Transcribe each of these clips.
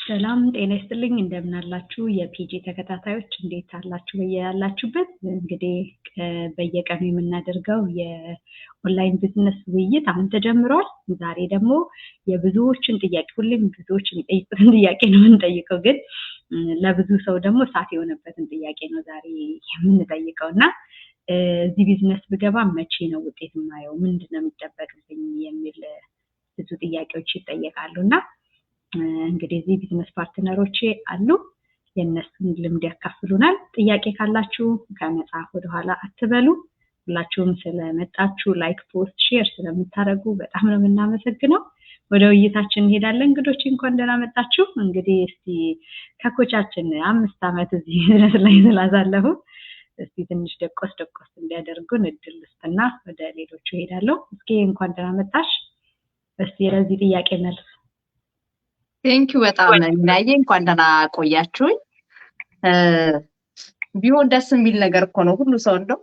ሰላም ጤና ይስጥልኝ እንደምን አላችሁ የፒጂ ተከታታዮች እንዴት አላችሁ በያላችሁበት እንግዲህ በየቀኑ የምናደርገው የኦንላይን ቢዝነስ ውይይት አሁን ተጀምሯል ዛሬ ደግሞ የብዙዎችን ጥያቄ ሁሌም ብዙዎች የሚጠይቁትን ጥያቄ ነው የምንጠይቀው ግን ለብዙ ሰው ደግሞ ሰዓት የሆነበትን ጥያቄ ነው ዛሬ የምንጠይቀውና እዚህ ቢዝነስ ብገባ መቼ ነው ውጤት የማየው ምንድነው የሚጠበቅብኝ የሚል ብዙ ጥያቄዎች ይጠየቃሉና እንግዲህ እዚህ ቢዝነስ ፓርትነሮቼ አሉ የነሱን ልምድ ያካፍሉናል ጥያቄ ካላችሁ ከመጻፍ ወደ ኋላ አትበሉ ሁላችሁም ስለመጣችሁ ላይክ ፖስት ሼር ስለምታደርጉ በጣም ነው የምናመሰግነው ወደ ውይይታችን እንሄዳለን እንግዶች እንኳን ደህና መጣችሁ እንግዲህ እስቲ ከኮቻችን 5 አመት እዚህ ቢዝነስ ላይ ስላሳለፉ እስቲ ትንሽ ደቆስ እንዲያደርጉን እድል ልስጥና ወደ ሌሎቹ እሄዳለሁ እስኪ እንኳን ደህና መጣሽ እስቲ ለዚህ ጥያቄ መልስ Thank you በጣም እናዬ እንኳን ደህና ቆያችሁኝ ቢሆን ደስ የሚል ነገር እኮ ነው ሁሉ ሰው እንደው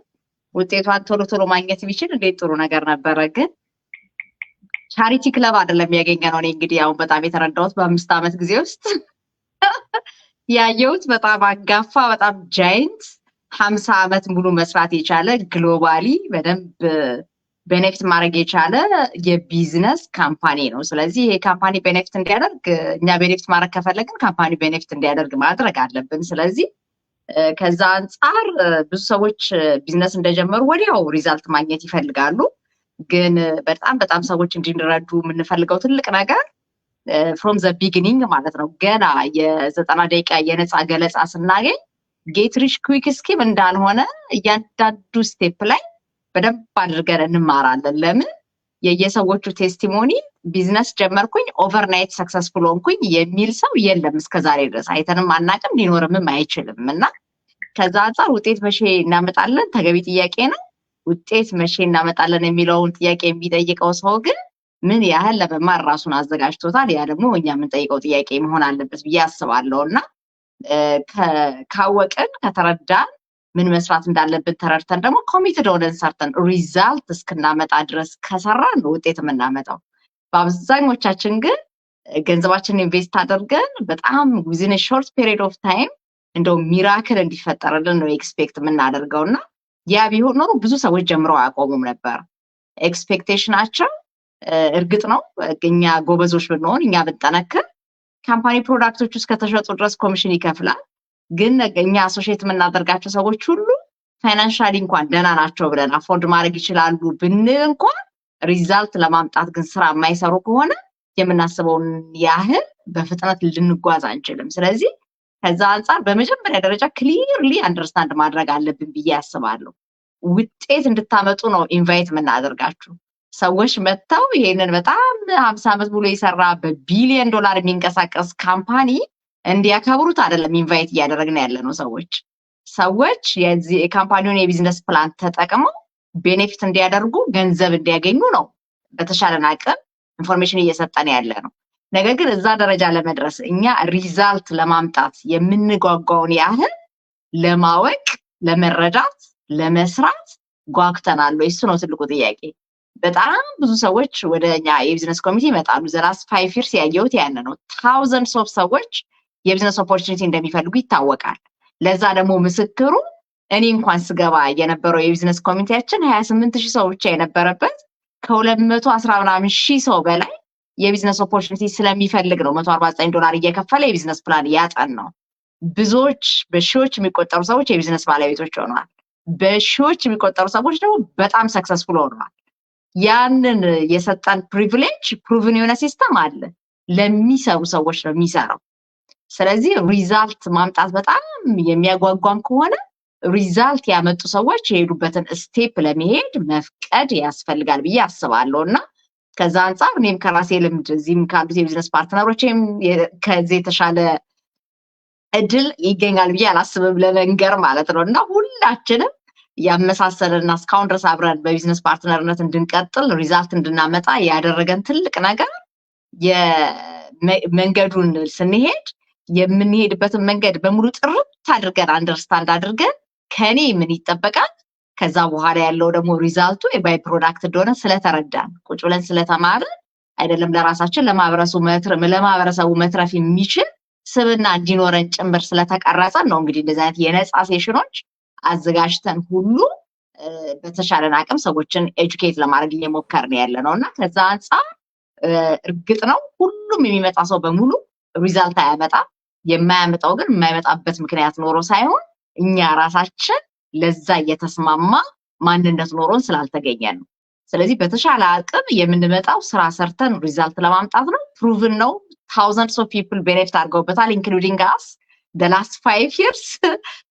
ውጤቷን ቶሎ ማግኘት ቢችል እንዴት ጥሩ ነገር ነበረ ግን ቻሪቲ ክለብ አይደለም ያገኘነው እኔ እንግዲህ ያው በጣም የተረዳሁት በ5 አመት ጊዜ ውስጥ ያየሁት በጣም አጋፋ በጣም ጃይንት 50 አመት ሙሉ መስራት የቻለ ግሎባሊ በደንብ ቤኔፊት ማድረግ የቻለ የቢዝነስ ካምፓኒ ነው ስለዚህ ይሄ ካምፓኒ ቤኔፊት እንዲያደርግ እኛ ቤኔፊት ማድረግ ከፈለግን ካምፓኒ ቤኔፊት እንዲያደርግ ማድረግ አለብን ስለዚህ ከዛ አንፃር ብዙ ሰዎች ቢዝነስ እንደጀመሩ ወዲያው ሪዛልት ማግኘት ይፈልጋሉ ግን በጣም ሰዎች እንዲረዱ የምንፈልገው ትልቅ ነገር from the beginning ማለት ነው ገና የ90 ደቂቃ የነፃ ገለጻ ስናገኝ ጌት ሪች ኩዊክ ስኪም እንዳልሆነ እያንዳንዱ ስቴፕ ላይ በደንብ አድርገን እንማራለን ለምን የየሰዎቹ ቴስቲሞኒ ቢዝነስ ጀመርኩኝ ኦቨርናይት ሰክሰስፉል ሆንኩኝ የሚል ሰው የለም እስከዛሬ ድረስ አይተንም አናቅም ሊኖርምም አይችልምና ከዛ አንፃር ውጤት መቼ እናመጣለን ተገቢ ጥያቄ ነው ውጤት መቼ እናመጣለን የሚለውን ጥያቄ የሚጠይቀው ሰው ግን ምን ያህል ለመማር ራሱን አዘጋጅቶታል ያ ደግሞ እኛ የምንጠይቀው ጥያቄ መሆን አለበት ብዬ አስባለሁና ካወቅን ከተረዳን ምን መስራት እንዳለብን ተረድተን ደግሞ ኮሚትድ ሆነን ሰርተን ሪዛልት እስክናመጣ ድረስ ከሰራን ውጤት የምናመጣው በአብዛኞቻችን ግን ገንዘባችንን ኢንቨስት አድርገን በጣም within a short period of time እንደው ሚራክል እንዲፈጠርልን ነው ኤክስፔክት የምናደርገውና ያ ቢሆን ነው ብዙ ሰዎች ጀምረው አያቆሙም ነበር ኤክስፔክቴሽናቸው እርግጥ ነው እኛ ጎበዞች ብንሆን እኛ ብንጠነክር ካምፓኒ ፕሮዳክቶች ውስጥ ከተሸጡ ድረስ ኮሚሽን ይከፍላል ግን እኛ አሶሺየት የምናደርጋቸው ሰዎች ሁሉ ፋይናንሻሊ እንኳን ደህና ናቸው ብለን አፎርድ ማድረግ ይችላሉ ብንል እንኳን ሪዛልት ለማምጣት ግን ስራ የማይሰሩ ከሆነ የምናስበውን ያህል በፍጥነት ልንጓዝ አንችልም ስለዚህ ከዛ አንፃር በመጀመሪያ ደረጃ ክሊርሊ አንደርስታንድ ማድረግ አለብን ብዬ አስባለሁ ውጤት እንድታመጡ ነው ኢንቫይት የምናደርጋችሁ ሰዎች መጥተው ይሄንን በጣም 50 አመት ሙሉ የሰራ በቢሊየን ዶላር የሚንቀሳቀስ ካምፓኒ እንዲያከብሩት አይደለም ኢንቫይት እያደረግን ያለነው ሰዎች የዚህ ካምፓኒውን የቢዝነስ ፕላን ተጠቅመው ቤኔፊት እንዲያደርጉ ገንዘብ እንዲያገኙ ነው በተሻለና አቅም ኢንፎርሜሽን እየሰጠን ያለነው ነገር ግን እዛ ደረጃ ለመድረስ እኛ ሪዛልት ለማምጣት የምንጓጓውን ያህል ለማወቅ ለመረዳት ለመስራት ጓግተናል እሱ ነው ትልቁ ጥያቄ በጣም ብዙ ሰዎች ወደኛ የቢዝነስ ኮሚቴ ይመጣሉ ዘላስ 5 years ያየሁት ያን ነው thousands of ሰዎች የቢዝነስ ኦፖርቹኒቲ እንደሚፈልጉ ይታወቃል ለዛ ደግሞ ምስክሩ እኔ እንኳን ስገባ የነበረው የቢዝነስ ኮሚቴያችን 28000 ሰው ብቻ የነበረበት ከ210 ሰው በላይ የቢዝነስ ኦፖርቹኒቲ ስለሚፈልግ ነው $149 እየከፈለ የቢዝነስ ፕላን ያጠን ነው ብዙዎች በሺዎች የሚቆጠሩ ሰዎች የቢዝነስ ባለቤቶች ሆነዋል በሺዎች የሚቆጠሩ ሰዎች ደግሞ በጣም ሰክሰስፉል ሆነዋል ያንን የሰጠን ፕሪቪሌጅ ፕሩቭን የሆነ ሲስተም አለ ለሚሰሩ ሰዎች ነው የሚሰራው ስለዚህ ሪዛልት ማምጣት በጣም የሚያጓጓም ከሆነ ሪዛልት ያመጡ ሰዎች የሄዱበትን ስቴፕ ለመሄድ መፍቀድ ያስፈልጋል ብዬ አስባለሁና ከዛ አንፃር እኔም ከራሴ ልምድ እዚህም ካሉት የቢዝነስ ፓርትነሮችም ከዚህ የተሻለ እድል ይገኛል ብዬ አላስብም ለመንገር ማለት ነውና ሁላችንም ያመሳሰለና እስካሁን ድረስ አብረን በቢዝነስ ፓርትነርነት እንድንቀጥል ሪዛልት እንድናመጣ ያደረገን ትልቅ ነገር የመንገዱን ስንሄድ የምንሄድበትን መንገድ በሙሉ ጥርት አድርገን አንደርስታንድ አድርገን ከኔ ምን ይጠበቃል ከዛ በኋላ ያለው ደግሞ ሪዛልቱ የባይ ፕሮዳክት እንደሆነ ስለተረዳን ቁጭ ብለን ስለተማርን አይደለም ለራሳችን ለማህበረሰቡ መትረፍ የሚችል ስብና እንዲኖረን ጭምር ስለተቀረጸ ነው እንግዲህ እንደዚህ አይነት የነፃ ሴሽኖች አዘጋጅተን ሁሉ በተሻለን አቅም ሰዎችን ኤጁኬት ለማድረግ እየሞከርን ያለ ነው እና ከዛ አንፃር እርግጥ ነው ሁሉም የሚመጣ ሰው በሙሉ ሪዛልት አያመጣም። የማያመጣው ግን የማይመጣበት ምክንያት ኖሮ ሳይሆን እኛ ራሳችን ለዛ እየተስማማ ማንነት ኖሮን ስላልተገኘ ነው። ስለዚህ በተሻለ አቅም የምንመጣው ስራ ሰርተን ሪዛልት ለማምጣት ነው። ፕሩቭን ነው። thousands of people ቤኔፊት አድርገውበታል ኢንክሉዲንግ አስ the last 5 years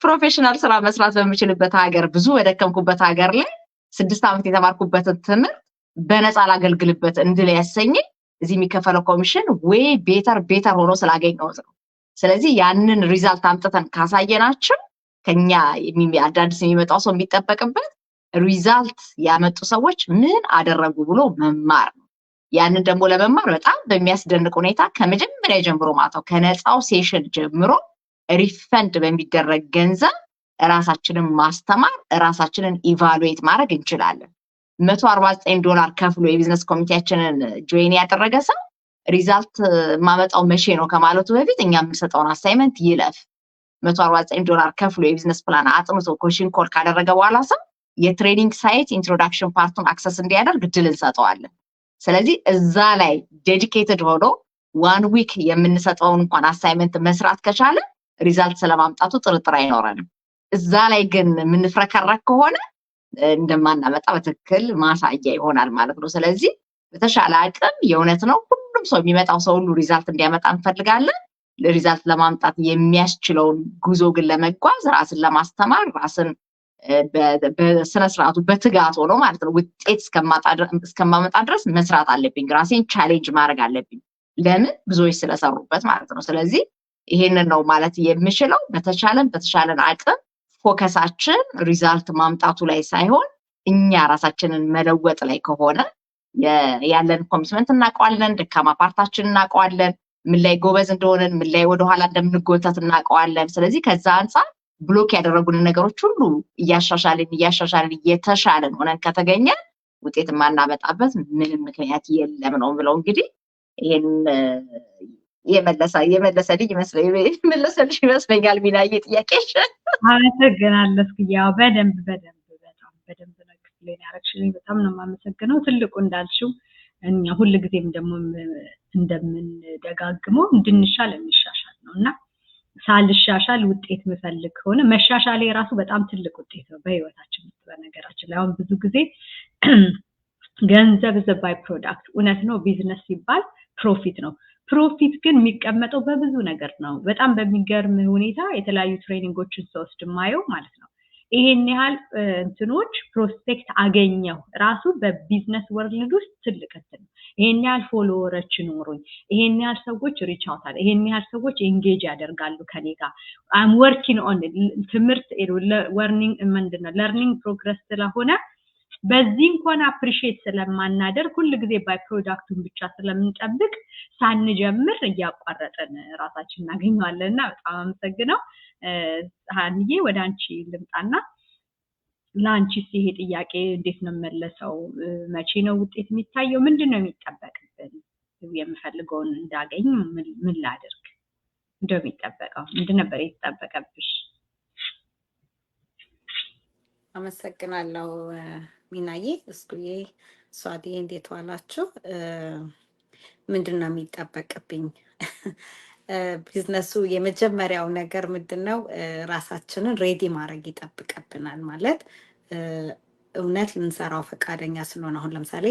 ፕሮፌሽናል ስራ መስራት በምችልበት ሀገር ብዙ በደከምኩበት ሀገር ላይ 6 ዓመት የተማርኩበትን ትምህርት በነፃ ላገልግልበት እንድል ያሰኘኝ እዚህ የሚከፈለው ኮሚሽን ወይ ቤተር ሆኖ ስላገኘሁት ነው። ስለዚህ ያንን ሪዛልት አምጥተን ካሳየናቸው ከኛ አዳዲስ የሚመጣው ሰው የሚጠበቅበት ሪዛልት ያመጡ ሰዎች ምን አደረጉ ብሎ መማር ነው። ያንን ደግሞ ለመማር በጣም በሚያስደንቅ ሁኔታ ከመጀመሪያ ጀምሮ ማታው ከነፃው ሴሽን ጀምሮ ሪፈንድ በሚደረግ ገንዘብ ራሳችንን ማስተማር ራሳችንን ኢቫሉዌት ማድረግ እንችላለን። $149 ከፍሎ የቢዝነስ ኮሚቴያችንን ጆይን ያደረገ ሰው ሪዛልት ማመጣው መቼ ነው ከማለቱ በፊት እኛ የምንሰጠውን አሳይመንት ይለፍ። $149 ከፍሎ የቢዝነስ ፕላን አጥንቶ ኮሽን ኮል ካደረገ በኋላ ሰው የትሬኒንግ ሳይት ኢንትሮዳክሽን ፓርቱን አክሰስ እንዲያደርግ እድል እንሰጠዋለን። ስለዚህ እዛ ላይ ዴዲኬትድ ሆኖ 1 ዊክ የምንሰጠውን እንኳን አሳይመንት መስራት ከቻለ ሪዛልት ስለማምጣቱ ጥርጥር አይኖረንም። እዛ ላይ ግን የምንፍረከረክ ከሆነ እንደማናመጣ በትክክል ማሳያ ይሆናል ማለት ነው። ስለዚህ በተሻለ አቅም የእውነት ነው ሁሉም ሰው የሚመጣው ሰው ሁሉ ሪዛልት እንዲያመጣ እንፈልጋለን። ለሪዛልት ለማምጣት የሚያስችለውን ጉዞ ግን ለመጓዝ ራስን ለማስተማር ራስን በስነ ስርዓቱ በትጋት ሆኖ ማለት ነው ውጤት እስከማመጣ ድረስ መስራት አለብኝ። ራሴን ቻሌንጅ ማድረግ አለብኝ። ለምን ብዙዎች ስለሰሩበት ማለት ነው። ስለዚህ ይሄንን ነው ማለት የምችለው። በተሻለን አቅም ፎከሳችን ሪዛልት ማምጣቱ ላይ ሳይሆን እኛ ራሳችንን መለወጥ ላይ ከሆነ ያለን ኮሚትመንት እናውቀዋለን፣ ደካማ ፓርታችንን እናውቀዋለን፣ ምን ላይ ጎበዝ እንደሆነን ምን ላይ ወደኋላ እንደምንጎተት እናውቀዋለን። ስለዚህ ከዛ አንፃር ብሎክ ያደረጉን ነገሮች ሁሉ እያሻሻልን እየተሻለን ሆነን ከተገኘ ውጤት የማናመጣበት ምንም ምክንያት የለም ነው ብለው እንግዲህ ይሄን የመለሰልኝ ይመስለኛል። ሚናዬ ጥያቄሽ? አመሰግናለሁ። ያው በደንብ በጣም በደንብ ነው ክፍሌን ያረክሽልኝ። በጣም ነው የማመሰግነው። ትልቁ እንዳልሽው እኛ ሁልጊዜም ደግሞ እንደምንደጋግመው እንድንሻል እንሻሻል ነውና ሳልሻሻል ውጤት ምፈልግ ከሆነ መሻሻል የራሱ በጣም ትልቅ ውጤት ነው በህይወታችን ውስጥ። በነገራችን ላይ አሁን ብዙ ጊዜ ገንዘብ ዘ ባይ ፕሮዳክት እውነት ነው። ቢዝነስ ሲባል ፕሮፊት ነው። ፕሮፊት ግን የሚቀመጠው በብዙ ነገር ነው። በጣም በሚገርም ሁኔታ የተለያዩ ትሬኒንጎችን ስወስድ ማየው ማለት ነው ይሄን ያህል እንትኖች ፕሮስፔክት አገኘው ራሱ በቢዝነስ ወርልድ ውስጥ ትልቅ እንትን ነው። ይሄን ያህል ፎሎወሮች ኖሩኝ፣ ይሄን ያህል ሰዎች ሪች አውት አለ፣ ይሄን ያህል ሰዎች ኤንጌጅ ያደርጋሉ ከኔ ጋር አም ወርኪንግ ኦን ትምህርት ለርኒንግ ፕሮግረስ ስለሆነ በዚህ እንኳን አፕሪሺየት ስለማናደርግ ሁሉ ጊዜ ባይ ፕሮዳክቱን ብቻ ስለምንጠብቅ ሳንጀምር እያቋረጠን ራሳችን እናገኘዋለንና በጣም አመሰግናለሁ። ሀንዬ ወደ አንቺ ልምጣና ለአንቺስ ይሄ ጥያቄ እንዴት ነው መለሰው? መቼ ነው ውጤት የሚታየው? ምንድነው የሚጠበቅብን? የምፈልገውን እንዳገኝ ምን ላድርግ? እንደሚጠበቀው ምንድን ነበር የተጠበቀብሽ? አመሰግናለሁ ሚናዬ። እስኩዬ ሷዲ እንዴት ዋላችሁ? ምንድነው የሚጠበቅብኝ? ቢዝነሱ የመጀመሪያው ነገር ምንድነው? ራሳችንን ሬዲ ማድረግ ይጠብቅብናል። ማለት እውነት ልንሰራው ፈቃደኛ ስለሆነ አሁን ለምሳሌ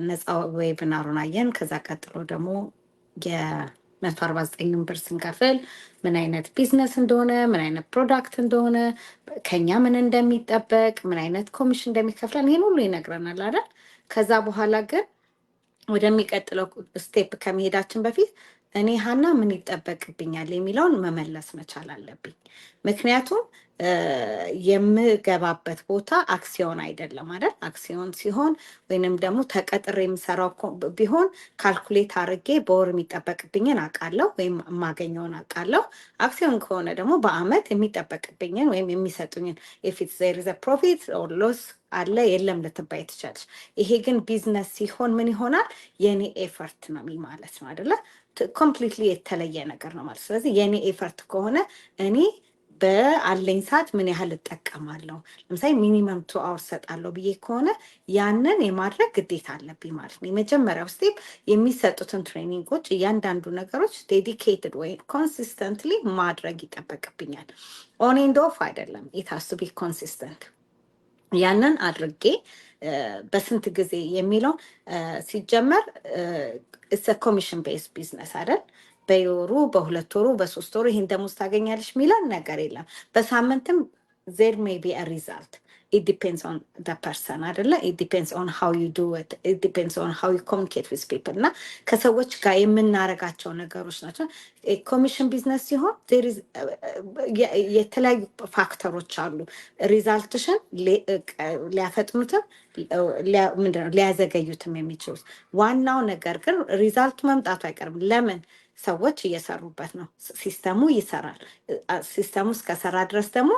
ነፃ ዌቢናሩን አየን። ከዛ ቀጥሎ ደግሞ የ149 ብር ስንከፍል ምን አይነት ቢዝነስ እንደሆነ ምን አይነት ፕሮዳክት እንደሆነ ከኛ ምን እንደሚጠበቅ ምን አይነት ኮሚሽን እንደሚከፍለን ይሄን ሁሉ ይነግረናል አይደል? ከዛ በኋላ ግን ወደሚቀጥለው ስቴፕ ከመሄዳችን በፊት እኔ ሀና ምን ይጠበቅብኛል የሚለውን መመለስ መቻል አለብኝ። ምክንያቱም የምገባበት ቦታ አክሲዮን አይደለም አይደል? አክሲዮን ሲሆን ወይንም ደግሞ ተቀጥሬ የምሰራው ቢሆን ካልኩሌት አድርጌ በወር የሚጠበቅብኝን አውቃለሁ ወይም የማገኘውን አውቃለሁ። አክሲዮን ከሆነ ደግሞ በአመት የሚጠበቅብኝን ወይም የሚሰጡኝን if it's there is a profit or loss አለ የለም ልትባይ ትችላለች። ይሄ ግን ቢዝነስ ሲሆን ምን ይሆናል? የኔ ኤፈርት ነው ማለት ነው አይደለ? ኮምፕሊትሊ የተለየ ነገር ነው ማለት። ስለዚህ የኔ ኤፈርት ከሆነ እኔ በአለኝ ሰዓት ምን ያህል እጠቀማለሁ፣ ለምሳሌ ሚኒመም 2 hours ሰጣለሁ ብዬ ከሆነ ያንን የማድረግ ግዴታ አለብኝ ማለት ነው። የመጀመሪያው ስቴፕ የሚሰጡትን ትሬኒንጎች እያንዳንዱ ነገሮች ዴዲኬትድ ወይ ኮንሲስተንትሊ ማድረግ ይጠበቅብኛል። ኦን ኤንድ ኦፍ አይደለም፣ ኢት ሃዝ ቱ ቢ ኮንሲስተንት። ያንን አድርጌ በስንት ጊዜ የሚለው ሲጀመር it's a commission based business አይደል? በወሩ በሁለት ወሩ በሶስት ወሩ ይሄን ደሞዝ ታገኛለሽ የሚለን ነገር የለም። በሳምንትም there may be a result. It depends on the person አይደለ? It depends on how you do it. It depends on how you communicate with people እና ከሰዎች ጋር የምናረጋቸው ነገሮች ናቸው። ኮሚሽን ቢዝነስ ሲሆን there is የተለያዩ ፋክተሮች አሉ ሪዛልትሽን ሊያፈጥኑትም ምንድነው ሊያዘገዩትም የሚችሉት። ዋናው ነገር ግን ሪዛልቱ መምጣቱ አይቀርም። ለምን? ሰዎች እየሰሩበት ነው። ሲስተሙ ይሰራል። ሲስተሙ እስከሰራ ድረስ ደግሞ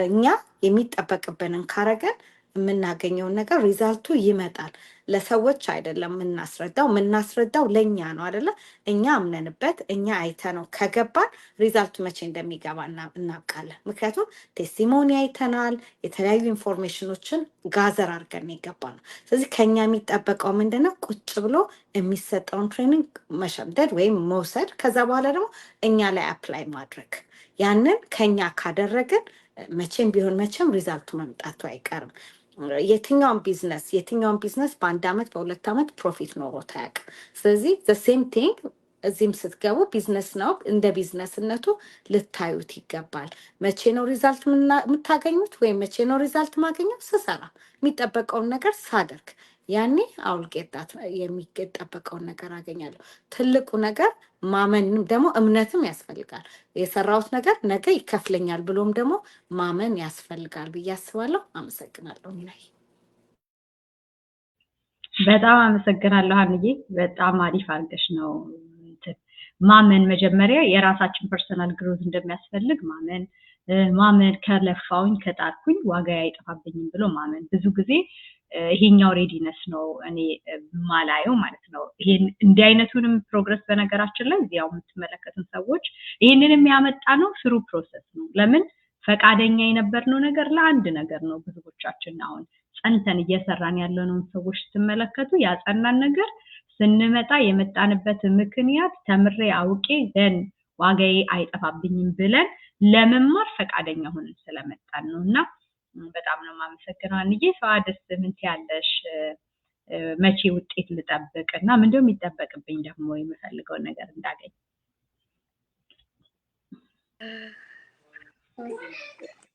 እኛ የሚጠበቅብንን ካረገን የምናገኘውን ነገር ሪዛልቱ ይመጣል። ለሰዎች አይደለም የምናስረዳው ለእኛ ነው አይደለ? እኛ አምነንበት እኛ አይተነው ከገባን ሪዛልቱ መቼ እንደሚገባ እናውቃለን። ምክንያቱም ቴስቲሞኒ አይተናል፣ የተለያዩ ኢንፎርሜሽኖችን ጋዘር አድርገን የገባ ነው። ስለዚህ ከኛ የሚጠበቀው ምንድነው? ቁጭ ብሎ የሚሰጠውን ትሬኒንግ መሸምደድ ወይም መውሰድ፣ ከዛ በኋላ ደግሞ እኛ ላይ አፕላይ ማድረግ። ያንን ከኛ ካደረግን መቼም ቢሆን መቼም ሪዛልቱ መምጣቱ አይቀርም። የትኛውን ቢዝነስ በአንድ አመት በሁለት አመት ፕሮፊት ኖሮት አያውቅም። ስለዚህ ዘ ሴም ቲንግ እዚህም ስትገቡ ቢዝነስ ነው። እንደ ቢዝነስነቱ ልታዩት ይገባል። መቼ ነው ሪዛልት የምታገኙት? ወይም መቼ ነው ሪዛልት ማገኘው? ስሰራ የሚጠበቀውን ነገር ሳደርግ ያኔ አውልቄጣት የሚጠበቀውን ነገር አገኛለሁ። ትልቁ ነገር ማመንም ደግሞ እምነትም ያስፈልጋል። የሰራሁት ነገር ነገ ይከፍለኛል ብሎም ደግሞ ማመን ያስፈልጋል ብዬ አስባለሁ። አመሰግናለሁ። በጣም አመሰግናለሁ ሀንዬ። በጣም አሪፍ አድርገሽ ነው ማመን። መጀመሪያ የራሳችን ፐርሰናል ግሮዝ እንደሚያስፈልግ ማመን ከለፋውኝ ከጣርኩኝ ዋጋ አይጠፋብኝም ብሎ ማመን። ብዙ ጊዜ ይሄኛው ሬዲነስ ነው እኔ ማላየው ማለት ነው። ይሄን እንዲህ አይነቱንም ፕሮግረስ በነገራችን ላይ እዚያው የምትመለከቱን ሰዎች ይሄንን የሚያመጣ ነው ስሩ ፕሮሰስ ነው። ለምን ፈቃደኛ የነበርነው ነገር ለአንድ ነገር ነው። ብዙዎቻችን አሁን ጸንተን እየሰራን ያለነው ሰዎች ስትመለከቱ ያጸናን ነገር ስንመጣ የመጣንበት ምክንያት ተምሬ አውቄ ዘን ዋጋዬ አይጠፋብኝም ብለን ለመማር ፈቃደኛ ሆነን ስለመጣን ነውና በጣም ነው ማመሰግነው። አንዬ ፈአደስ ምን ትያለሽ? መቼ ውጤት ልጠብቅና ምንድነው የሚጠበቅብኝ ደግሞ የምፈልገው ነገር እንዳገኝ?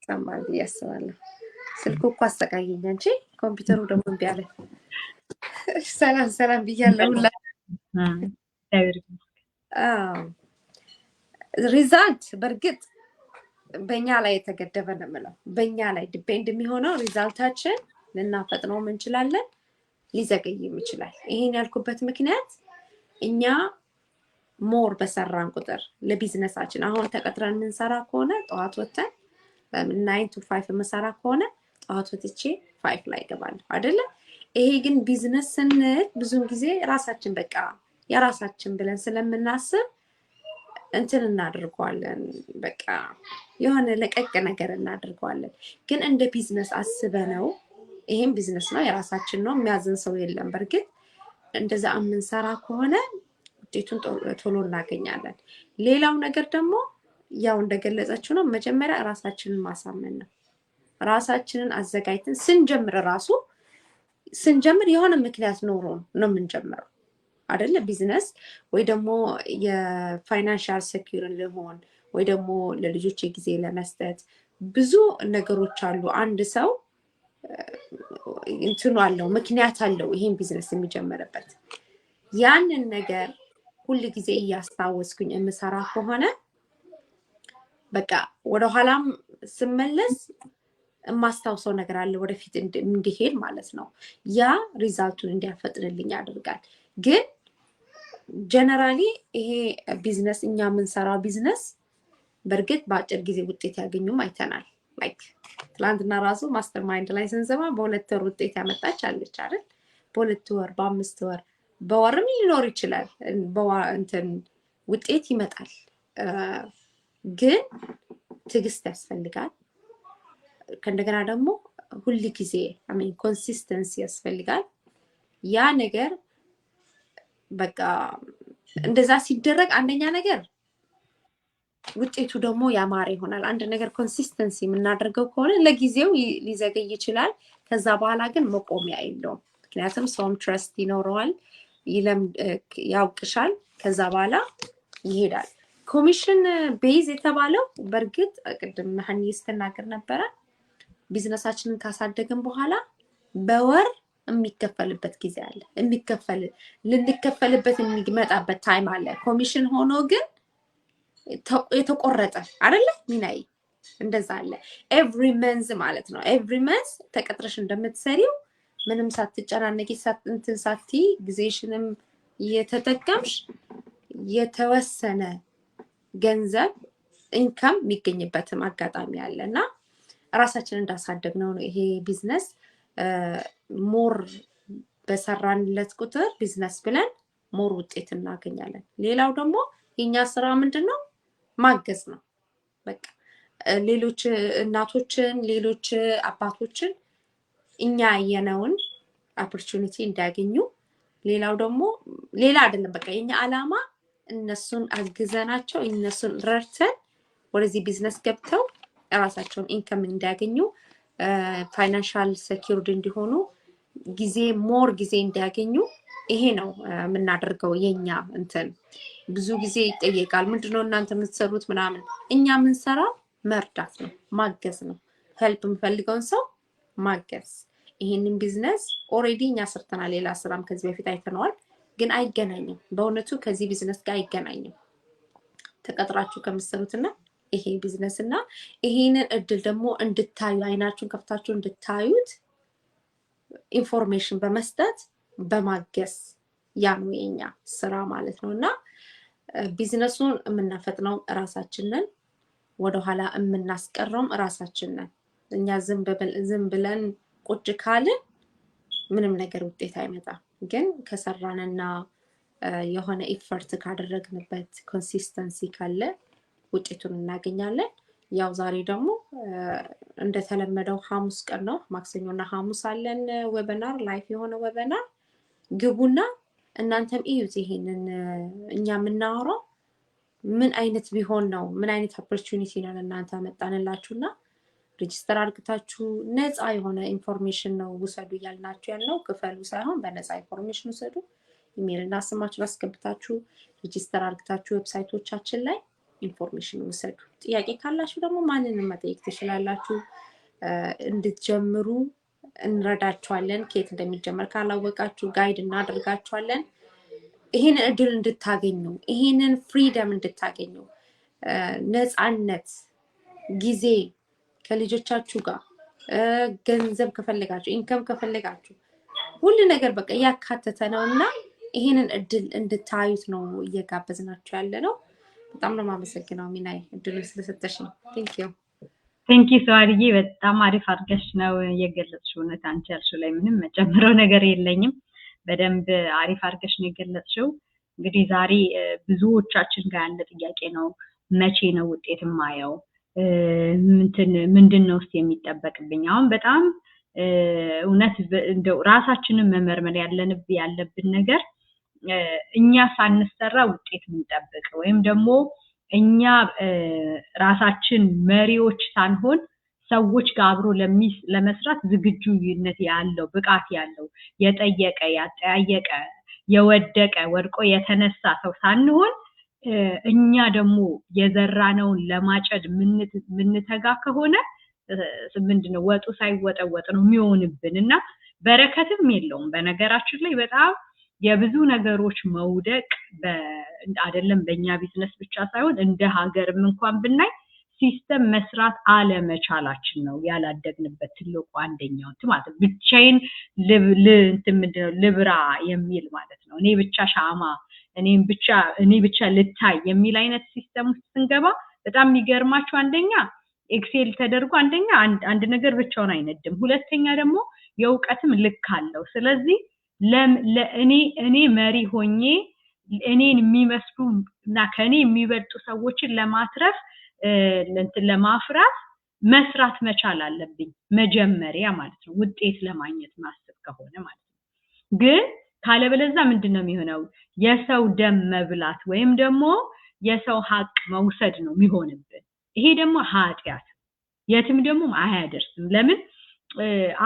ሰማል ያስባለሁ። ስልኩ እኮ አስተካክለኝ እንጂ ኮምፒውተሩ ደግሞ እምቢ አለ። ሰላም ብያለሁ ሁላ። ሪዛልት በርግጥ በእኛ ላይ የተገደበ ነው የምለው። በእኛ ላይ ዲፔንድ የሚሆነው ሪዛልታችን ልናፈጥነው እንችላለን፣ ሊዘገይም ይችላል። ይሄን ያልኩበት ምክንያት እኛ ሞር በሰራን ቁጥር ለቢዝነሳችን አሁን ተቀጥረን የምንሰራ ከሆነ ጠዋት ወተን 9 to 5 የምንሰራ ከሆነ ጠዋት ወጥቼ 5 ላይ እገባለሁ አይደለ? ይሄ ግን ቢዝነስ ስንል ብዙን ጊዜ ራሳችን በቃ የራሳችን ብለን ስለምናስብ እንትን እናድርገዋለን። በቃ የሆነ ለቀቅ ነገር እናድርገዋለን። ግን እንደ ቢዝነስ አስበነው ይሄን ቢዝነስ ነው የራሳችን ነው የሚያዝን ሰው የለም። በርግጥ እንደዛ የምንሰራ ከሆነ ውጤቱን ቶሎ እናገኛለን። ሌላው ነገር ደግሞ ያው እንደገለጸችው ነው መጀመሪያ ራሳችንን ማሳመን ነው። ራሳችንን አዘጋጅተን ስንጀምር የሆነ ምክንያት ኖሮ ነው የምንጀምረው አይደለ? ቢዝነስ ወይ ደግሞ የፋይናንሻል ሴኩር ሊሆን ወይ ደግሞ ለልጆች ጊዜ ለመስጠት ብዙ ነገሮች አሉ። አንድ ሰው እንትኑ አለው ምክንያት አለው ይሄን ቢዝነስ የሚጀምርበት። ያንን ነገር ሁሉ ጊዜ እያስታወስኩኝ የምሰራ ከሆነ በቃ ወደ ኋላም ስመለስ ማስታውሰው ነገር አለ ወደፊት እንዲሄድ ማለት ነው ያ ሪዛልቱን እንዲያፈጥንልኝ ያደርጋል ግን ጀነራሊ ይሄ ቢዝነስ እኛ የምንሰራው ቢዝነስ በርግጥ በአጭር ጊዜ ውጤት ያገኙም አይተናል ላይክ ትላንትና ራሱ ማስተርማይንድ ላይ ስንሰማ በሁለት ወር ውጤት ያመጣች አለች አይደል በሁለት ወር በአምስት ወር በወርም ሊኖር ይችላል እንትን ውጤት ይመጣል ግን ትግስት ያስፈልጋል ከእንደገና ደግሞ ሁሉ ጊዜ ኮንሲስተንሲ ያስፈልጋል ያ ነገር በቃ እንደዛ ሲደረግ አንደኛ ነገር ውጤቱ ደግሞ ያማረ ይሆናል አንድ ነገር ኮንሲስተንሲ የምናደርገው ከሆነ ለጊዜው ሊዘገይ ይችላል ከዛ በኋላ ግን መቆሚያ የለውም ምክንያቱም ሰውም ትረስት ይኖረዋል ያውቅሻል ከዛ በኋላ ይሄዳል ኮሚሽን ቤዝ የተባለው በርግጥ ቅድም መሐኒስ ተናገር ነበረ ቢዝነሳችንን ካሳደገን በኋላ በወር የሚከፈልበት ጊዜ አለ ልንከፈልበት የሚመጣበት ታይም አለ ኮሚሽን ሆኖ ግን የተቆረጠ አይደለ ሚናይ እንደዛ አለ ኤቭሪ መንዝ ማለት ነው ኤቭሪ መንዝ ተቀጥረሽ እንደምትሰሪው ምንም ሳትጨናነቂ ሳቲ ጊዜሽንም የተጠቀምሽ የተወሰነ ገንዘብ ኢንካም የሚገኝበትም አጋጣሚ አለና ራሳችንን እንዳሳደግነው ነው ይሄ ቢዝነስ ሞር በሰራንለት ቁጥር ቢዝነስ ብለን ሞር ውጤት እናገኛለን ሌላው ደግሞ የኛ ስራ ምንድነው ማገዝ ነው በቃ ሌሎች እናቶችን ሌሎች አባቶችን እኛ የነውን ኦፖርቹኒቲ እንዲያገኙ ሌላው ደግሞ ሌላ አይደለም በቃ የኛ አላማ እነሱን አግዘናቸው እነሱን ረድተን ወደዚህ ቢዝነስ ገብተው ራሳቸውን ኢንካም እንዲያገኙ ፋይናንሻል ሴኩሪቲ እንዲሆኑ ሞር ጊዜ እንዲያገኙ ይሄ ነው የምናደርገው የኛ እንትን ብዙ ጊዜ ይጠየቃል ምንድነው እናንተ የምትሰሩት ምናምን እኛ የምንሰራው መርዳት ነው ማገዝ ነው ሄልፕ የምፈልገውን ሰው ማገዝ ይሄንን ቢዝነስ ኦሬዲ እኛ ሰርተናል ሌላ ስራም ከዚህ በፊት አይተነዋል ግን አይገናኝም በእውነቱ ከዚህ ቢዝነስ ጋር አይገናኝም ተቀጥራችሁ ከምትሰሩትና ይሄ ቢዝነስ እና ይሄንን እድል ደግሞ እንድታዩ አይናችሁን ከፍታችሁ እንድታዩት ኢንፎርሜሽን በመስጠት በማገዝ ያ ነው የኛ ስራ ማለት ነውና ቢዝነሱን የምናፈጥነው ራሳችንን ወደ ኋላ የምናስቀረው ራሳችንን እኛ ዝም ብለን ቁጭ ካልን ምንም ነገር ውጤት አይመጣም ግን ከሰራንና የሆነ ኢፈርት ካደረግንበት ኮንሲስተንሲ ካለ ውጤቱን እናገኛለን ያው ዛሬ ደግሞ እንደተለመደው ሐሙስ ቀን ነው ማክሰኞና ሐሙስ አለን ዌቢናር ላይፍ የሆነ ዌቢናር ግቡና እናንተም እዩት ይሄንን እኛ የምናወራው ምን አይነት ቢሆን ነው ምን አይነት ኦፖርቹኒቲ ነው እናንተ መጣንላችሁና ሬጂስተር አድርጋችሁ ነፃ የሆነ ኢንፎርሜሽን ነው ውሰዱ ያልናችሁ ያለው ክፈሉ ሳይሆን በነፃ ኢንፎርሜሽን ውሰዱ ኢሜይልና ስማችሁን አስገብታችሁ ሬጂስተር አድርጋችሁ ዌብሳይቶቻችን ላይ ኢንፎርሜሽን ውሰዱ ጥያቄ ካላችሁ ደግሞ ማንንም መጠየቅ ትችላላችሁ እንድትጀምሩ እንረዳችኋለን ከየት እንደሚጀመር ካላወቃችሁ ጋይድ እናደርጋችኋለን ይሄንን እድል እንድታገኙ ይሄንን ፍሪደም እንድታገኙ ነፃነት ጊዜ ከልጆቻችሁ ጋር ገንዘብ ከፈለጋችሁ ኢንካም ከፈለጋችሁ ሁሉ ነገር በቃ ያካተተ ነውና ይሄንን እድል እንድታዩት ነው እየጋበዝናችሁ ያለነው በጣም ነው ማመሰግነው ሚናይ እድሉን ስለሰጠሽኝ ቴንክ ዩ ሶአርዬ በጣም አሪፍ አድርገሽ ነው የገለጽሽው እውነት አንቺ ያልሽው ላይ ምንም መጨመረው ነገር የለኝም በደንብ አሪፍ አድርገሽ ነው የገለጽሽው እንግዲህ ዛሬ ብዙዎቻችን ጋር ያለ ጥያቄ ነው መቼ ነው ውጤት ማየው ምንድነው የሚጠበቅብኝ አሁን በጣም እውነት እንደው ራሳችንን መመርመር ያለብን ነገር እኛ ሳንሰራ ውጤት እንጠብቅ ወይም ደግሞ እኛ ራሳችን መሪዎች ሳንሆን ሰዎች ጋር አብሮ ለመስራት ዝግጁነት ያለው ብቃት ያለው የጠየቀ ያጠያየቀ የወደቀ ወድቆ የተነሳ ሰው ሳንሆን እኛ ደግሞ የዘራነውን ለማጨድ ምንተጋ ከሆነ ምንድነው ወጡ ሳይወጠወጥ ነው የሚሆንብንና በረከትም የለውም በነገራችን ላይ በጣም የብዙ ነገሮች መውደቅ አይደለም በእኛ ቢዝነስ ብቻ ሳይሆን እንደ ሀገርም እንኳን ብናይ ሲስተም መስራት አለመቻላችን ነው ያላደግንበት ትልቁ አንደኛው ማለት ብቻዬን ልብራ የሚል ማለት ነው እኔ ብቻ ሻማ እኔ ብቻ ልታይ የሚል አይነት ሲስተም ውስጥ ስንገባ በጣም የሚገርማችሁ አንደኛ ኤክሴል ተደርጎ አንደኛ አንድ ነገር ብቻውን አይነድም ሁለተኛ ደግሞ የውቀትም ልክ አለው ስለዚህ እኔ መሪ ሆኜ እኔን የሚመስሉና ከኔ የሚበልጡ ሰዎችን ለማትረፍ ለማፍራት መስራት መቻል አለብኝ መጀመሪያ ማለት ነው ውጤት ለማግኘት ማሰብ ከሆነ ማለት ነው ግን ካለበለዛ ምንድነው የሚሆነው የሰው ደም መብላት ወይም ደግሞ የሰው ሀቅ መውሰድ ነው የሚሆንብን ይሄ ደግሞ ኃጢያት የትም ደግሞ አያደርስም ለምን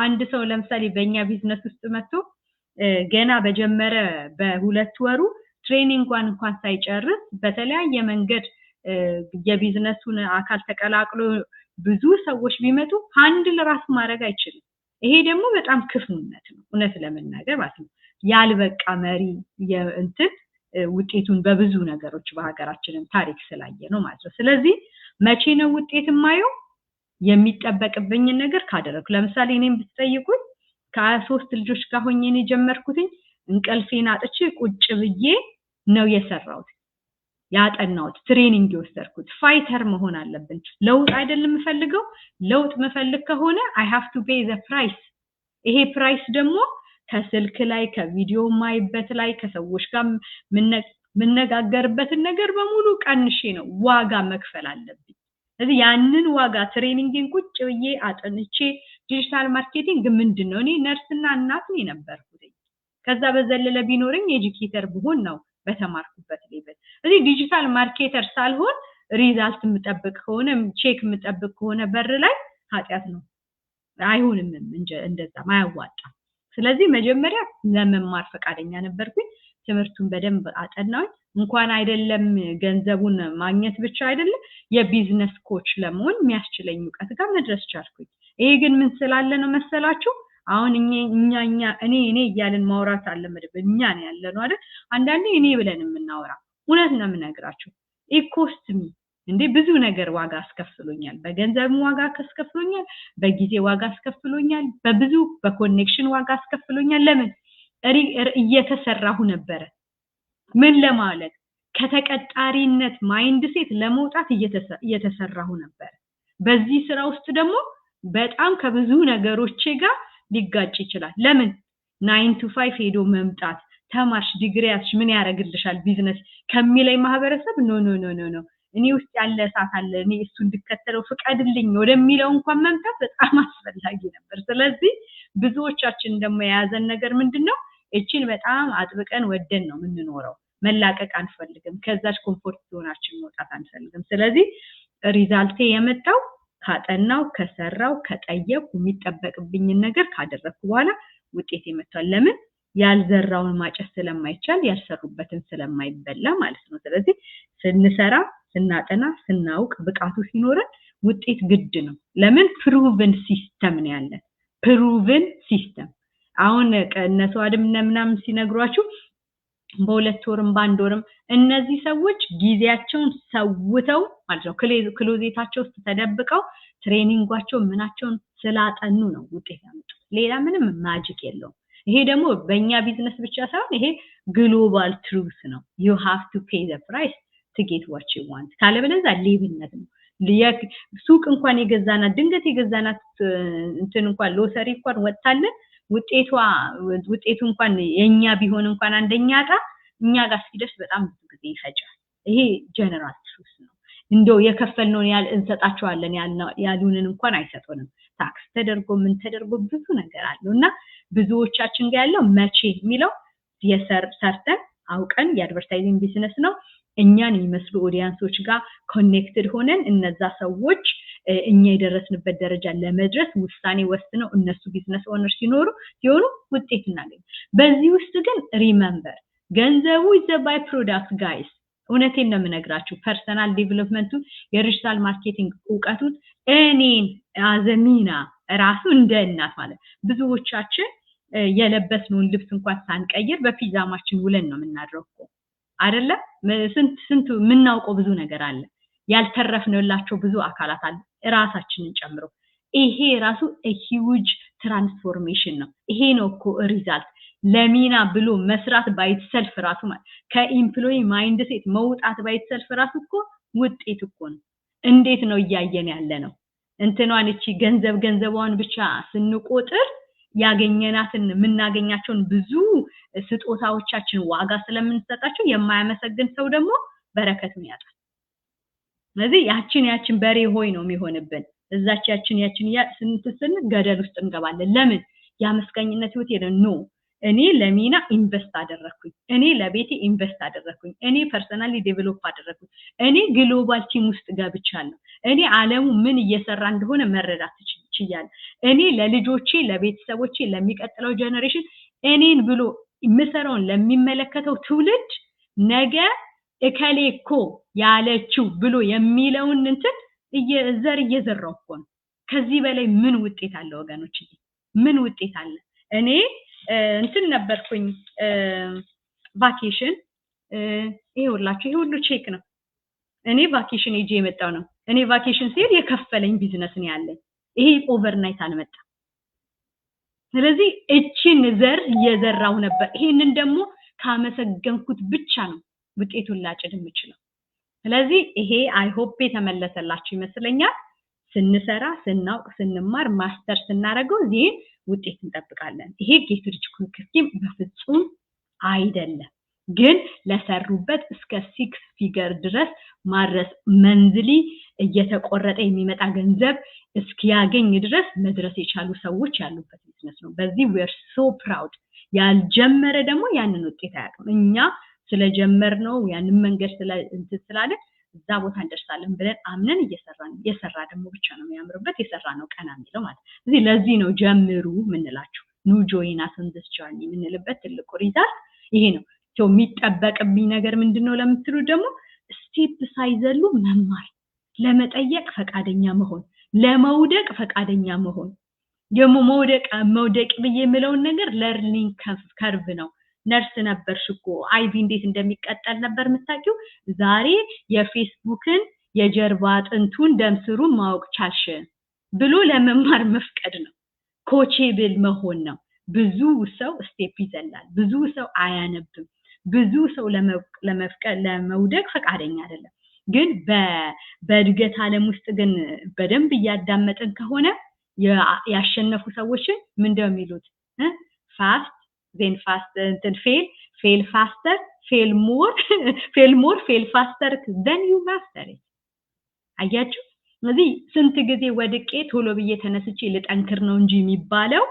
አንድ ሰው ለምሳሌ በእኛ ቢዝነስ ውስጥ መጥቶ ገና በጀመረ በሁለት ወሩ ትሬኒንጓን እንኳን ሳይጨርስ በተለያየ መንገድ የቢዝነሱን አካል ተቀላቅሎ ብዙ ሰዎች ቢመጡ ሃንድል ራስ ማድረግ አይችልም ይሄ ደግሞ በጣም ክፉነት ነው እውነት ለመናገር ማለት ነው ያልበቃ መሪ ውጤቱን በብዙ ነገሮች በሀገራችንን ታሪክ ስላየ ነው ማለት ነው ስለዚህ መቼ ነው ውጤት የማየው የሚጠበቅብኝ ነገር ካደረኩ ለምሳሌ እኔም ብትጠይቁኝ ከ3 ልጆች ጋር ሆኜ ነው ጀመርኩትኝ እንቅልፌን አጥቼ ቁጭ ብዬ ነው የሰራሁት ያጠናሁት ትሬኒንግ የወሰድኩት ፋይተር መሆን አለብን ለውጥ አይደለም የምፈልገው ለውጥ መፈልግ ከሆነ I have to pay the price ይሄ ፕራይስ ደግሞ ከስልክ ላይ ከቪዲዮ ማይበት ላይ ከሰዎች ጋር ምነጋገርበትን ነገር በሙሉ ቀንሼ ነው ዋጋ መክፈል አለብኝ ስለዚህ ያንን ዋጋ ትሬኒንግን ቁጭ ብዬ አጥንቼ ዲጂታል ማርኬቲንግ ምንድነው እኔ ነርስና እናት ነኝ ነበርኩኝ ከዛ በዘለለ ቢኖርኝ ኤጁኬተር ብሆን ነው በተማርኩበት ሌቭል ስለዚህ ዲጂታል ማርኬተር ሳልሆን ሪዛልት ምጠብቅ ሆነ ቼክ ምጠብቅ ሆነ በር ላይ ኃጢያት ነው አይሆንም እንደዛ ማያዋጣ ስለዚህ መጀመሪያ ለመማር ፈቃደኛ ነበርኩኝ ትምህርቱን በደንብ አጠናው እንኳን አይደለም ገንዘቡን ማግኘት ብቻ አይደለም የቢዝነስ ኮች ለመሆን የሚያስችለኝ ዕውቀት ጋር መድረስ ቻልኩኝ ይሄ ግን ምን ስላለ ነው መሰላችሁ አሁን እኔ እያልን ማውራት አለመደብ እኛ ነው ያለነው አይደል አንዳንዴ እኔ ብለን የምናወራ እውነት ነው የምነግራችሁ ኢኮስትሚ እንዴ ብዙ ነገር ዋጋ አስከፍሎኛል በገንዘብ ዋጋ አስከፍሎኛል በጊዜ ዋጋ አስከፍሎኛል በብዙ በኮኔክሽን ዋጋ አስከፍሎኛል ለምን እየተሰራሁ ነበር ምን ለማለት ከተቀጣሪነት ማይንድሴት ለመውጣት እየተሰራሁ ነበር በዚህ ስራ ውስጥ ደግሞ በጣም ከብዙ ነገሮች ጋር ሊጋጭ ይችላል ለምን 9 to 5 ሄዶ መምጣት ተማርሽ ዲግሪያሽ ምን ያረግልሻል ቢዝነስ ከሚለይ ማህበረሰብ ኖ እኔ ውስጥ ያለ እሳት አለ እኔ እሱ እንድከተለው ፍቃድልኝ ወደሚለው እንኳን መምጣት በጣም አስፈላጊ ነበር ስለዚህ ብዙዎቻችን ደግሞ የያዘን ነገር ምንድነው እቺን በጣም አጥብቀን ወደን ነው የምንኖረው መላቀቅ አንፈልግም ከዛች ኮምፎርት ዞናችን መውጣት አንፈልግም ስለዚህ ሪዛልቴ የመጣው ካጠናው ከሰራው ከጠየቁ የሚጠበቅብኝ ነገር ካደረኩ በኋላ ውጤት የመጣው ለምን ያልዘራውን ማጨስ ስለማይቻል ያልሰሩበትን ስለማይበላ ማለት ነው ስለዚህ ስንሰራ ስናጠና ስናውቅ ብቃቱ ሲኖረን ውጤት ግድ ነው ለምን ፕሩቭን ሲስተም ነው ያለን ፕሩቭን ሲስተም አሁን ከነሱ ምናምን ሲነግሯችሁ በሁለት ወርም ባንድ ወርም እነዚህ ሰዎች ጊዜያቸውን ሰውተው ማለት ነው ክሎዜታቸው ውስጥ ተደብቀው ትሬኒንጓቸው ምናቸውን ስላጠኑ ነው ውጤት ያመጡት ሌላ ምንም ማጂክ የለውም ይሄ ደግሞ በእኛ ቢዝነስ ብቻ ሳይሆን ይሄ ግሎባል ትሩዝ ነው you have to pay the price to get what you want ካለበለዛ ሌብነት ነው ሱቅ እንኳን የገዛናት ድንገት የገዛናት እንኳን ሎሰሪ እንኳን ወጣለ ውጤቱ እንኳን የኛ ቢሆን እንኳን አንደኛ ዕጣ እኛ ጋር ሲደርስ በጣም ብዙ ጊዜ ይፈጃል ይሄ ጀነራል ትሩዝ ነው እንደው የከፈልነው እንሰጣቸዋለን ያሉንን እንኳን አይሰጡንም ታክስ ተደርጎ ምን ተደርጎ ብዙ ነገር አለውና ብዙዎቻችን ጋር ያለው መቼ የሚለው ሰርተን አውቀን የአድቨርታይዚንግ ቢዝነስ ነው እኛን የሚመስሉ ኦዲየንሶች ጋር ኮኔክትድ ሆነን እነዛ ሰዎች እኛ የደረስንበት ደረጃ ለመድረስ ውሳኔ ወስነው እነሱ ቢዝነስ ኦነር ሲሆኑ ውጤት እናገኝ በዚህ ውስጥ ግን ሪሜምበር ገንዘቡ is a by product guys እውነቴን ነው የምነግራችሁ ፐርሰናል ዲቨሎፕመንቱ የዲጂታል ማርኬቲንግ ዕውቀቱን እኔን አዘሚና ራሱ እንደ እናት ማለት ብዙዎቻችን የለበስነውን ልብስ እንኳን ሳንቀይር በፒጃማችን ውለን ነው የምናድረው አይደለ ስንት ምናውቀው ብዙ ነገር አለ ያልተረፍንላቸው ብዙ አካላት አሉ ራሳችንን ጨምሮ ይሄ ራሱ a huge transformation ነው ይሄ ነው እኮ ሪዛልት ለሚና ብሎ መስራት ባይተሰልፍ ራሱ ማለት ከኤምፕሎይ ማይንድሴት መውጣት ባይተሰልፍ ራሱ እኮ ውጤት እኮ ነው እንዴት ነው ያያየን ያለ ነው እንትኗን እቺ ገንዘቧን ብቻ ስንቆጥር ያገኘናትን ምናገኛቸውን ብዙ ስጦታዎቻችን ዋጋ ስለምንሰጣቸው የማያመሰግን ሰው ደግሞ በረከቱን ያጣል ስለዚህ ያችን በሬ ሆይ ነው የሚሆንብን እዛች ያችን ስንትስን ገደል ውስጥ እንገባለን ለምን ያመስገኝነት ህይወት ነው እኔ ለሚና ኢንቨስት አደረኩኝ እኔ ለቤቴ ኢንቨስት አደረኩኝ እኔ ፐርሰናሊ ዴቨሎፕ አደረኩኝ እኔ ግሎባል ቲም ውስጥ ገብቻለሁ እኔ ዓለሙ ምን እየሰራ እንደሆነ መረዳት ይችላል እኔ ለልጆቼ ለቤተሰቦቼ ለሚቀጥለው ጀነሬሽን እኔን ብሎ ምሰራውን ለሚመለከተው ትውልድ ነገ እከሌኮ ያለችው ብሎ የሚለውን እንትን እየዘራው እኮ ነው ከዚህ በላይ ምን ውጤት አለ ወገኖች ምን ውጤት አለ እኔ እንትን ነበርኩኝ ቫኬሽን ይሄውላችሁ ይሄ ሁሉ ቼክ ነው እኔ ቫኬሽን እጄ የመጣው ነው እኔ ቫኬሽን ሲል የከፈለኝ ቢዝነስ ነው ያለኝ ይሄ ኦቨርናይት አልመጣም ስለዚህ እቺን ዘር እየዘራው ነበር ይሄንን ደግሞ ካመሰገንኩት ብቻ ነው ውጤቱን ላጭድ የምችለው ስለዚህ ይሄ አይ ሆፕ የተመለሰላችሁ ይመስለኛል ስንሰራ ስናውቅ ስንማር ማስተር ስናረገው እዚህ ውጤት እንጠብቃለን ይሄ ጌት ሪች ኩክስኪም በፍጹም አይደለም ግን ለሰሩበት እስከ 6 ፊገር ድረስ ማድረስ መንዝሊ እየተቆረጠ የሚመጣ ገንዘብ እስኪያገኝ ድረስ መድረስ የቻሉ ሰዎች ያሉበት ቢዝነስ ነው በዚህ we are so proud ያልጀመረ ደግሞ ያንን ውጤት አያውቅም እኛ ስለጀመርነው ያንን መንገድ ስላለ እዛ ቦታ እንደርሳለን ብለን አምነን እየሰራ ደግሞ ብቻ ነው የሚያምርበት የሰራነው ቀና የሚለው ማለት ስለዚህ ለዚህ ነው ጀምሩ ምንላችሁ ኑ ጆይን us on this journey ምንልበት ትልቁ ሪዛልት ይሄ ነው ሶ የሚጠበቅብኝ ነገር ምንድነው ለምትሉ ደግሞ ስቴፕ ሳይዘሉ መማር ለመጠየቅ ፈቃደኛ መሆን ለመውደቅ ፈቃደኛ መሆን ደግሞ መውደቅ በየምለውን ነገር ለርኒንግ ከርቭ ነው ነርስ ነበርሽ እኮ አይቪ እንዴት እንደሚቀጠል ነበር መታቂው ዛሬ የፌስቡክን የጀርባ አጥንቱን ደምስሩን ማወቅ ቻልሽ ብሎ ለመማር መፍቀድ ነው ኮቼብል መሆን ነው ብዙ ሰው ስቴፕ ይዘላል ብዙ ሰው አያነብም ብዙ ሰው ለመፍቀድ ለመውደቅ ፈቃደኛ አይደለም ግን በእድገት ዓለም ውስጥ ግን በደንብ ያዳመጠን ከሆነ ያሸነፉ ሰዎችን ምን እንደሚሉት fast then faster then fail faster fail more fail faster then you master it አያችሁ ስለዚህ ስንት ጊዜ ወድቄ ቶሎ ብዬ ተነስቼ ልጠንክር ነው እንጂ የሚባለው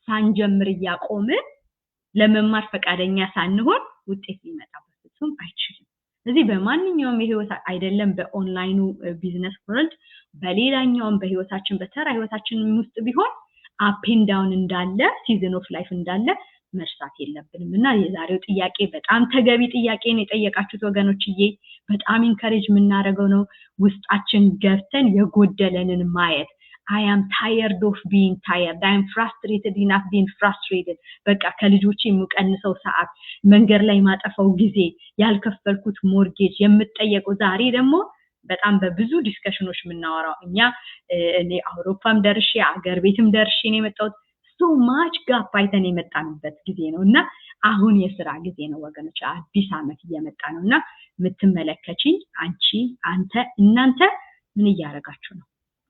ሳንጀምር ያቆምን ለመማር ፈቃደኛ ሳንሆን ውጤት ሊመጣበት ፍጹም አይችልም ስለዚህ በማንኛውም የህይወት አይደለም በኦንላይኑ ቢዝነስ ወርልድ በሌላኛውም በህይወታችን በተራ ህይወታችን ውስጥ ቢሆን አፕ ኤንድ ዳውን እንዳለ ሲዝን ኦፍ ላይፍ እንዳለ መርሳት የለብንምና የዛሬው ጥያቄ በጣም ተገቢ ጥያቄ ነው የጠየቃችሁት ወገኖችዬ በጣም ኢንካሬጅ ምናረገው ነው ውስጣችን ገብተን የጎደለንን ማየት I am tired of being tired I am frustrated enough being frustrated በቃ ከልጆቼ የምቀንሰው ሰዓት መንገር ላይ ማጠፋው ጊዜ ያልከፈልኩት ሞርጌጅ የምጠየቀው ዛሬ ደግሞ በጣም በብዙ ዲስከሽኖች ምናወራው እኔ አውሮፓም ደርሼ አገር ቤትም ደርሼ ነው የመጣሁት so much gap አይተን የመጣንበት ጊዜ ነውና አሁን የሥራ ጊዜ ነው ወገኖች አዲስ አመት እየመጣ ነውና ምትመለከቺኝ አንተ እናንተ ምን ያያረጋችሁ ነው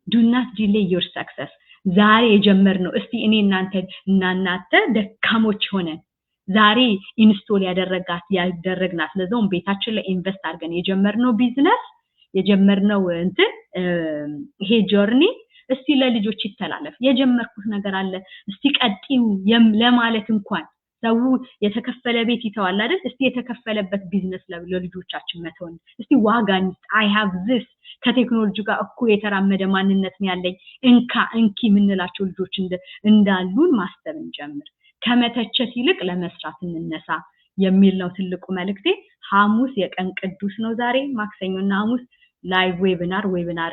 do not delay your success ዛሬ የጀመርነው እስቲ እኔ እናንተ ደካሞች ሆነን ዛሬ ኢንስቶል ያደረግናት ለዛውም ቤታችን ላይ ኢንቨስት አድርገን የጀመርነው ቢዝነስ የጀመርነው ይሄ ጆርኒ እስቲ ለልጆች ይተላለፍ የጀመርኩት ነገር አለ እስቲ ቀጥዩ ለማለት እንኳን ሰው የተከፈለ ቤት ይተዋል አይደል እስቲ የተከፈለበት ቢዝነስ ለልጆቻችን መተውን እስቲ ዋጋን I have this ከቴክኖሎጂ ጋር እኮ የተራመደ ማንነት ነው ያለኝ እንኪ ምንላቸው ልጆች እንዳሉን ማስተር እንጀምር ከመተቸት ይልቅ ለመስራት እንነሳ የሚል ነው ትልቁ መልእክቴ ሐሙስ የቀን ቅዱስ ነው ዛሬ ማክሰኞና ሐሙስ ላይቭ ዌቢናር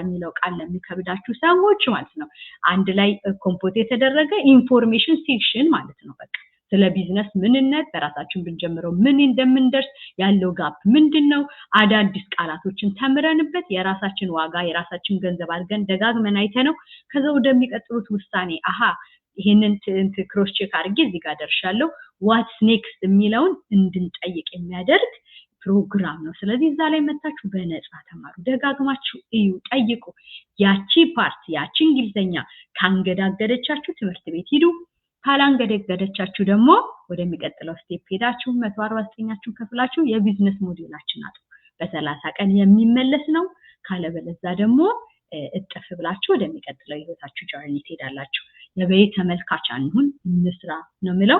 የሚለው ቃል ለሚከብዳችሁ ሰዎች ማለት ነው አንድ ላይ ኮምፖዝ የተደረገ ኢንፎርሜሽን ሴክሽን ማለት ነው በቃ ስለ ቢዝነስ ምንነት በራሳችን ብንጀምረው ምን እንደምንደርስ ያለው ጋፕ ምንድነው አዳዲስ ቃላቶችን ተምረንበት የራሳችን ዋጋ የራሳችን ገንዘብ አድርገን ደጋግመን አይተነው ከዛ ወደሚቀጥሉት ውሳኔ ይሄንን ክሮስ ቼክ አድርጌ እዚህ ጋር ደርሻለሁ ዋትስ ኔክስት የሚለውን እንድንጠይቅ የሚያደርግ ፕሮግራም ነው ስለዚህ እዛ ላይ መጣችሁ በነፃ ተማሩ ደጋግማችሁ እዩ ጠይቁ ያቺ ፓርት ያቺ እንግሊዘኛ ካንገዳገደቻችሁ ትምህርት ቤት ሂዱ ካላንገደገደቻችሁ ደግሞ ወደሚቀጥለው ስቴፕ ሄዳችሁ 149ኛችሁ ከፍላችሁ የቢዝነስ ሞዴላችን አጥሩ በ30 ቀን የሚመለስ ነው ካለበለዛ ደግሞ እጥፍ ብላችሁ ወደሚቀጥለው ህይወታችሁ ጆርኒ ትሄዳላችሁ የበይ ተመልካች አንሁን እንስራ ነው ምለው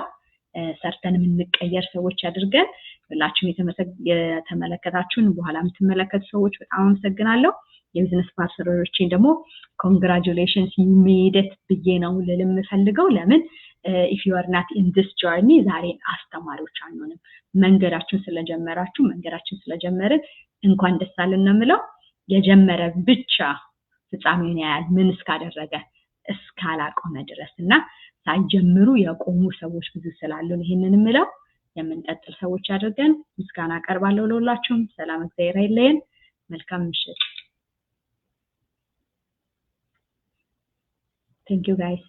ሰርተን የምንቀየር ሰዎች አድርገን ሁላችሁም የተመለከታችሁን በኋላ የምትመለከቱ ሰዎች በጣም አመሰግናለሁ የቢዝነስ ፓርትነሮችን ደግሞ congratulations you made it ብዬ ነው ልልም ፈልገው ለምን if you are not in this journey ዛሬ አስተማሪዎች አንሆንም መንገዳችሁን ስለጀመራችሁ መንገዳችሁን ስለጀመርን እንኳን ደስ አለን ነው ምለው የጀመረ ብቻ ፍጻሜውን ያያል ምን እስካደረገ እስካላቆመ ድረስና ሳይጀምሩ ያቆሙ ሰዎች ብዙ ስላሉን ይሄንን ምለው የምንቀጥል ሰዎች አድርገን ምስጋና አቀርባለሁ ለሁላችሁም ሰላም እግዚአብሔር ይለየን መልካም ምሽት Thank you guys